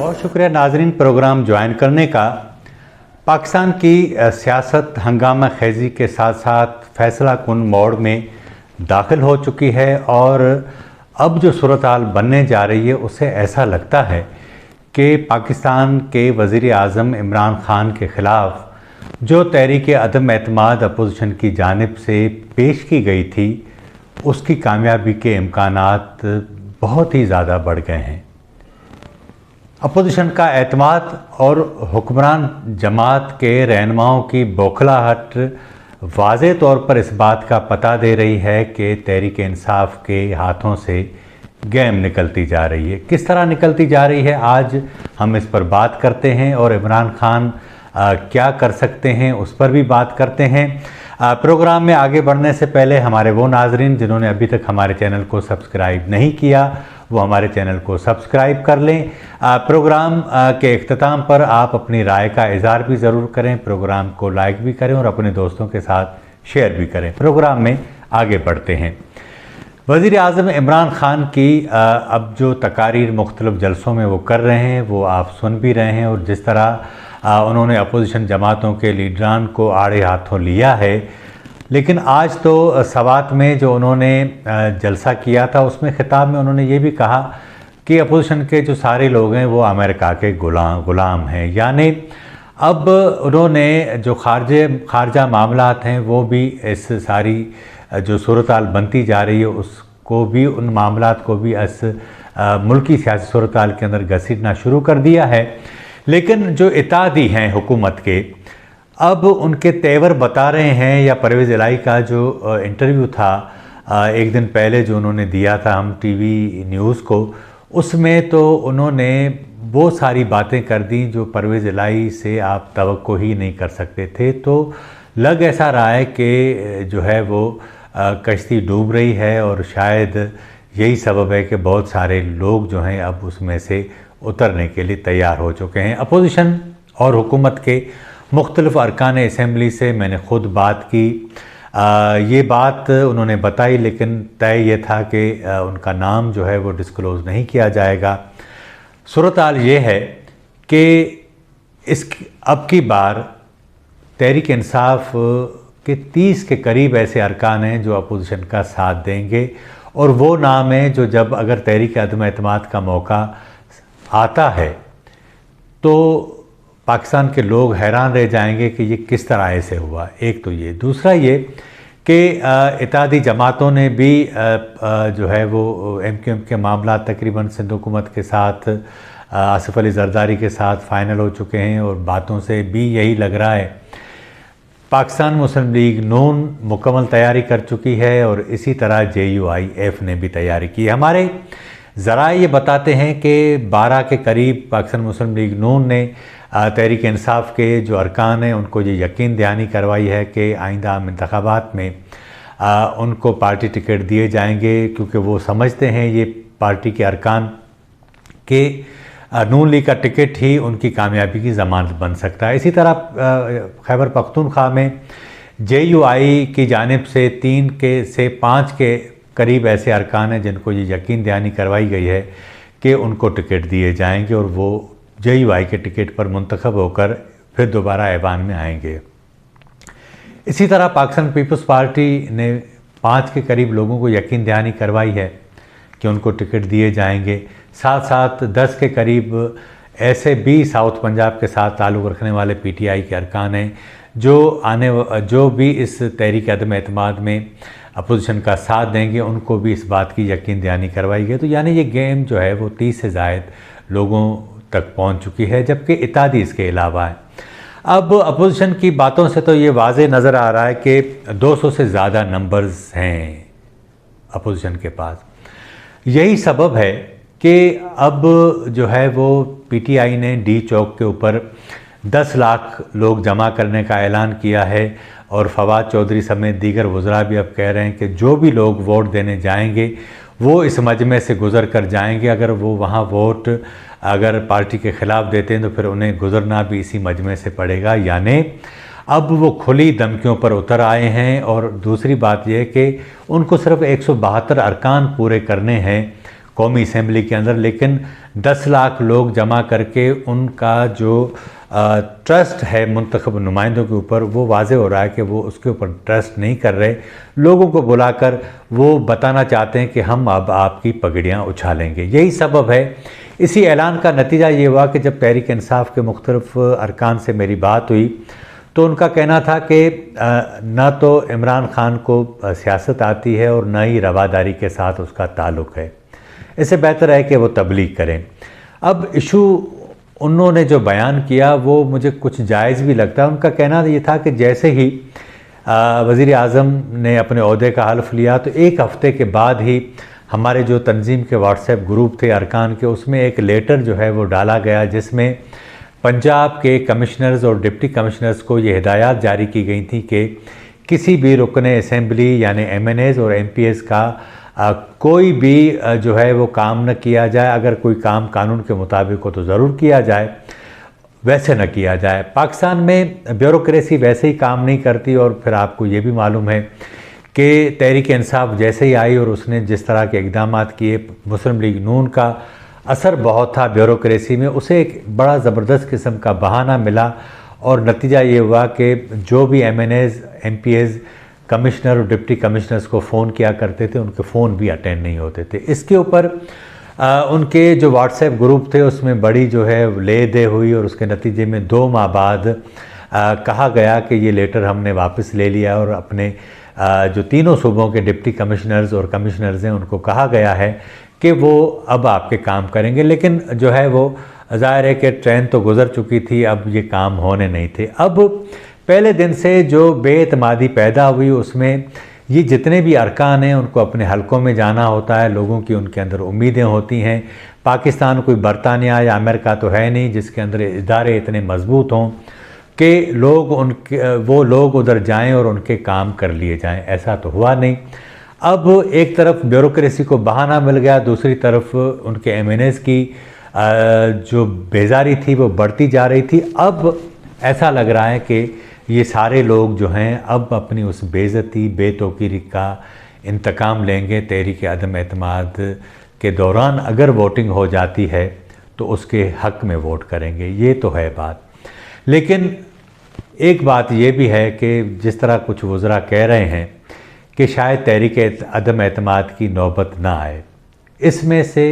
बहुत शुक्रिया नाजरीन प्रोग्राम ज्वाइन करने का। पाकिस्तान की सियासत हंगामा खेजी के साथ साथ फैसला कुन मोड़ में दाखिल हो चुकी है और अब जो सूरत हाल बनने जा रही है उससे ऐसा लगता है कि पाकिस्तान के वज़ीर आज़म इमरान खान के ख़िलाफ़ जो तहरीक अदम एतमाद अपोजिशन की जानिब से पेश की गई थी उसकी कामयाबी के इम्कानात बहुत ही ज़्यादा बढ़ गए हैं। अपोजिशन का एतमाद और हुक्मरान जमात के रहनुमाओं की बौखलाहट वाज़े तौर पर इस बात का पता दे रही है कि तहरीक इंसाफ के हाथों से गेम निकलती जा रही है। किस तरह निकलती जा रही है आज हम इस पर बात करते हैं और इमरान खान क्या कर सकते हैं उस पर भी बात करते हैं। प्रोग्राम में आगे बढ़ने से पहले हमारे वो नाजरीन जिन्होंने अभी तक हमारे चैनल को सब्सक्राइब नहीं किया वो हमारे चैनल को सब्सक्राइब कर लें। प्रोग्राम के इख्तिताम पर आप अपनी राय का इज़हार भी ज़रूर करें, प्रोग्राम को लाइक भी करें और अपने दोस्तों के साथ शेयर भी करें। प्रोग्राम में आगे बढ़ते हैं। वज़ीर आज़म इमरान खान की अब जो तकारीर मुख्तलिफ़ जलसों में वो कर रहे हैं वो आप सुन भी रहे हैं और जिस तरह उन्होंने अपोजिशन जमातों के लीडरान को आड़े हाथों लिया है। लेकिन आज तो सवात में जो उन्होंने जलसा किया था उसमें ख़िताब में उन्होंने ये भी कहा कि अपोजिशन के जो सारे लोग हैं वो अमेरिका के गुलाम हैं। यानी अब उन्होंने जो खारजा मामलात हैं वो भी इस सारी जो सूरत हाल बनती जा रही है उसको भी उन मामलात को भी इस मुल्की सियासी सूरत हाल के अंदर घसीटना शुरू कर दिया है। लेकिन जो इत्तेहादी हैं हुकूमत के अब उनके तेवर बता रहे हैं या परवेज़ इलाही का जो इंटरव्यू था एक दिन पहले जो उन्होंने दिया था हम टीवी न्यूज़ को उसमें तो उन्होंने वो सारी बातें कर दी जो परवेज़ इलाही से आप तवक्को ही नहीं कर सकते थे। तो लग ऐसा रहा है कि जो है वो कश्ती डूब रही है और शायद यही सबब है कि बहुत सारे लोग जो हैं अब उसमें से उतरने के लिए तैयार हो चुके हैं। अपोजिशन और हुकूमत के मुख्तलिफ़ अरकान असम्बली से मैंने ख़ुद बात की। ये बात उन्होंने बताई लेकिन तय ये था कि उनका नाम जो है वो डिस्क्लोज़ नहीं किया जाएगा। सूरत हाल ये है कि अब की बार तहरीक इंसाफ के 30 के करीब ऐसे अरकान हैं जो अपोजिशन का साथ देंगे और वो नाम है जो जब अगर तहरीक अदम एतमाद का मौका आता है तो पाकिस्तान के लोग हैरान रह जाएंगे कि ये किस तरह ऐसे हुआ। एक तो ये, दूसरा ये कि इत्तेहादी जमातों ने भी जो है वो MQM के मामला तकरीबन सिंध हुकूमत के साथ आसिफ अली जरदारी के साथ फ़ाइनल हो चुके हैं और बातों से भी यही लग रहा है। पाकिस्तान मुस्लिम लीग नून मुकम्मल तैयारी कर चुकी है और इसी तरह JUIF ने भी तैयारी की। हमारे ज़राए ये बताते हैं कि 12 के करीब पाकिस्तान मुस्लिम लीग नून ने तहरीक इंसाफ के जो अरकान हैं उनको ये यकीन दहानी करवाई है कि आइंदा इंतखाबात में उनको पार्टी टिकट दिए जाएंगे क्योंकि वो समझते हैं ये पार्टी के अरकान के नून लीग का टिकट ही उनकी कामयाबी की ज़मानत बन सकता है। इसी तरह खैबर पख्तूनख्वा में JUI की जानिब से 3 से 5 के करीब ऐसे अरकान हैं जिनको ये यकीन दहानी करवाई गई है कि उनको टिकट दिए जाएंगे और वो JUI के टिकट पर मुंतखब होकर फिर दोबारा ऐवान में आएंगे। इसी तरह पाकिस्तान पीपल्स पार्टी ने 5 के करीब लोगों को यकीन दहानी करवाई है कि उनको टिकट दिए जाएंगे। साथ साथ 10 के करीब ऐसे भी साउथ पंजाब के साथ ताल्लुक़ रखने वाले PTI के अरकान हैं जो भी इस तहरीक अदम एतमाद में अपोजिशन का साथ देंगे उनको भी इस बात की यकीन दहानी करवाई गई। तो यानी ये गेम जो है वो 30 से ज़ायद लोगों तक पहुंच चुकी है जबकि इत्तेहादी इसके अलावा है। अब अपोजिशन की बातों से तो ये वाज़े नज़र आ रहा है कि 200 से ज़्यादा नंबर्स हैं अपोजिशन के पास। यही सबब है कि अब जो है वो PTI ने D चौक के ऊपर 10 लाख लोग जमा करने का ऐलान किया है और फवाद चौधरी समेत दीगर वज़रा भी अब कह रहे हैं कि जो भी लोग वोट देने जाएंगे वो इस मजमे से गुज़र कर जाएंगे। अगर वो वहाँ वोट अगर पार्टी के ख़िलाफ़ देते हैं तो फिर उन्हें गुज़रना भी इसी मजमे से पड़ेगा। यानी अब वो खुली धमकियों पर उतर आए हैं। और दूसरी बात यह कि उनको सिर्फ 172 अरकान पूरे करने हैं, कौमी असम्बली के अंदर, लेकिन 10 लाख लोग जमा करके उनका जो ट्रस्ट है मुंतखब नुमाइंदों के ऊपर, वो वाज़े हो रहा है कि वो उसके ऊपर ट्रस्ट नहीं कर रहे। लोगों को बुलाकर वो बताना चाहते हैं कि हम अब आपकी पगड़ियाँ उछालेंगे। यही सबब है। इसी ऐलान का नतीजा ये हुआ कि जब तहरीक इंसाफ के मुख्तलिफ अरकान से मेरी बात हुई तो उनका कहना था कि ना तो इमरान खान को सियासत आती है और ना ही रवादारी के साथ उसका ताल्लुक़ है, इससे बेहतर है कि वो तबलीग करें। अब इशू उन्होंने जो बयान किया वो मुझे कुछ जायज़ भी लगता है। उनका कहना ये था कि जैसे ही वज़ीर आज़म ने अपने ओहदे का हल्फ़ लिया तो एक हफ़्ते के बाद ही हमारे जो तंजीम के व्हाट्सएप ग्रुप थे अरकान के, उसमें एक लेटर जो है वो डाला गया जिसमें पंजाब के कमिश्नर्स और डिप्टी कमिश्नर्स को ये हिदायत जारी की गई थी कि किसी भी रुकन असम्बली यानी MNAs और MPs का कोई भी जो है वो काम न किया जाए। अगर कोई काम कानून के मुताबिक हो तो ज़रूर किया जाए, वैसे न किया जाए। पाकिस्तान में ब्यूरोक्रेसी वैसे ही काम नहीं करती। और फिर आपको ये भी मालूम है कि तहरीक इंसाफ जैसे ही आई और उसने जिस तरह के इक़दाम किए, मुस्लिम लीग नून का असर बहुत था ब्यूरोक्रेसी में, उसे एक बड़ा ज़बरदस्त किस्म का बहाना मिला और नतीजा ये हुआ कि जो भी MNAs MPs कमिश्नर और डिप्टी कमिश्नर्स को फ़ोन किया करते थे, उनके फ़ोन भी अटेंड नहीं होते थे। इसके ऊपर उनके जो व्हाट्सएप ग्रुप थे उसमें बड़ी जो है ले दे हुई और उसके नतीजे में 2 माह बाद कहा गया कि ये लेटर हमने वापस ले लिया और अपने जो तीनों सूबों के डिप्टी कमिश्नर्स और कमिश्नर्स हैं उनको कहा गया है कि वो अब आपके काम करेंगे। लेकिन जो है वो ज़ाहिर है कि ट्रेन तो गुज़र चुकी थी, अब ये काम होने नहीं थे। अब पहले दिन से जो बेएतमादी पैदा हुई उसमें ये जितने भी अरकान हैं उनको अपने हलकों में जाना होता है, लोगों की उनके अंदर उम्मीदें होती हैं। पाकिस्तान कोई बरतानिया या अमेरिका तो है नहीं जिसके अंदर इदारे इतने मजबूत हों कि वो लोग उधर जाएं और उनके काम कर लिए जाएं, ऐसा तो हुआ नहीं। अब एक तरफ ब्यूरोक्रेसी को बहाना मिल गया, दूसरी तरफ उनके MNAs की जो बेजारी थी वो बढ़ती जा रही थी। अब ऐसा लग रहा है कि ये सारे लोग जो हैं अब अपनी उस बेइज्जती बेतौकीरी का इंतकाम लेंगे। तहरीक अदम एतमाद के दौरान अगर वोटिंग हो जाती है तो उसके हक़ में वोट करेंगे, ये तो है बात। लेकिन एक बात ये भी है कि जिस तरह कुछ वज़रा कह रहे हैं कि शायद तहरीक अदम एतमाद की नौबत ना आए, इसमें से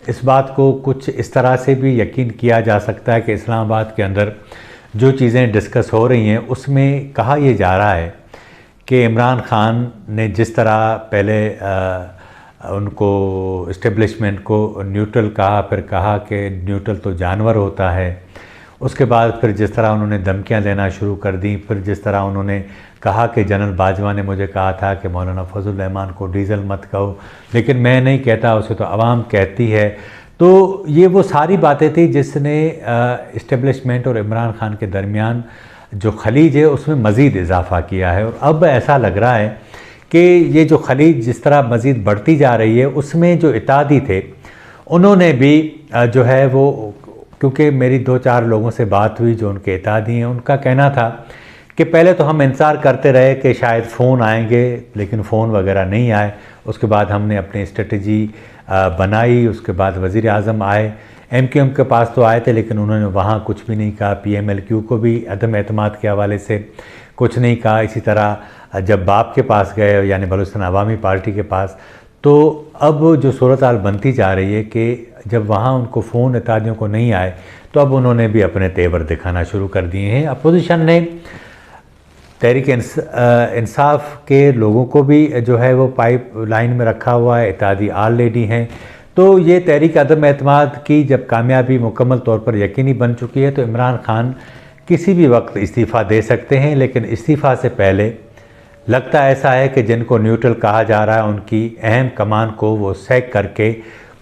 इस बात को कुछ इस तरह से भी यकीन किया जा सकता है कि इस्लामाबाद के अंदर जो चीज़ें डिस्कस हो रही हैं उसमें कहा यह जा रहा है कि इमरान खान ने जिस तरह पहले उनको इस्टेब्लिशमेंट को न्यूट्रल कहा, फिर कहा कि न्यूट्रल तो जानवर होता है, उसके बाद फिर जिस तरह उन्होंने धमकियां देना शुरू कर दी, फिर जिस तरह उन्होंने कहा कि जनरल बाजवा ने मुझे कहा था कि मौलाना फजल रहमान को डीज़ल मत कहो, लेकिन मैं नहीं कहता, उसे तो आवाम कहती है। तो ये वो सारी बातें थी जिसने इस्टेब्लिशमेंट और इमरान खान के दरमियान जो खलीज है उसमें मज़ीद इजाफ़ा किया है। और अब ऐसा लग रहा है कि ये जो खलीज जिस तरह मज़ीद बढ़ती जा रही है उसमें जो इत्तेहादी थे उन्होंने भी जो है वो, क्योंकि मेरी 2-4 लोगों से बात हुई जो उनके इत्तेहादी हैं, उनका कहना था कि पहले तो हम इंतज़ार करते रहे कि शायद फ़ोन आएंगे, लेकिन फ़ोन वगैरह नहीं आए। उसके बाद हमने अपनी स्ट्रेटजी बनाई, उसके बाद वज़ीर आज़म आए, MQM के पास तो आए थे लेकिन उन्होंने वहाँ कुछ भी नहीं कहा, PMLQ को भी अदम एतमाद के हवाले से कुछ नहीं कहा। इसी तरह जब बाप के पास गए यानी बलूचिस्तान अवामी पार्टी के पास, तो अब जो सूरत हाल बनती जा रही है कि जब वहाँ उनको फ़ोन इत्तेहादियों को नहीं आए तो अब उन्होंने भी अपने तेवर दिखाना शुरू कर दिए हैं। अपोजिशन ने तहरीक इंसाफ के लोगों को भी जो है वो पाइप लाइन में रखा हुआ है, इत्तेहादी ऑलरेडी हैं। तो ये तहरीक अदम एतमाद की जब कामयाबी मुकम्मल तौर पर यकीनी बन चुकी है तो इमरान खान किसी भी वक्त इस्तीफ़ा दे सकते हैं। लेकिन इस्तीफ़ा से पहले लगता ऐसा है कि जिनको न्यूट्रल कहा जा रहा है उनकी अहम कमान को वो सैक करके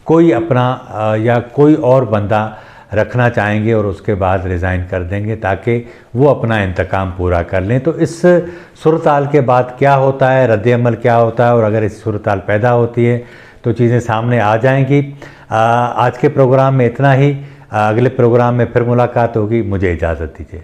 कोई अपना या कोई और बंदा रखना चाहेंगे और उसके बाद रिज़ाइन कर देंगे ताकि वो अपना इंतकाम पूरा कर लें। तो इस सूरत हाल के बाद क्या होता है, रद्द-ए-अमल क्या होता है, और अगर इस सूरत हाल पैदा होती है तो चीज़ें सामने आ जाएंगी। आज के प्रोग्राम में इतना ही। अगले प्रोग्राम में फिर मुलाकात होगी। मुझे इजाज़त दीजिए।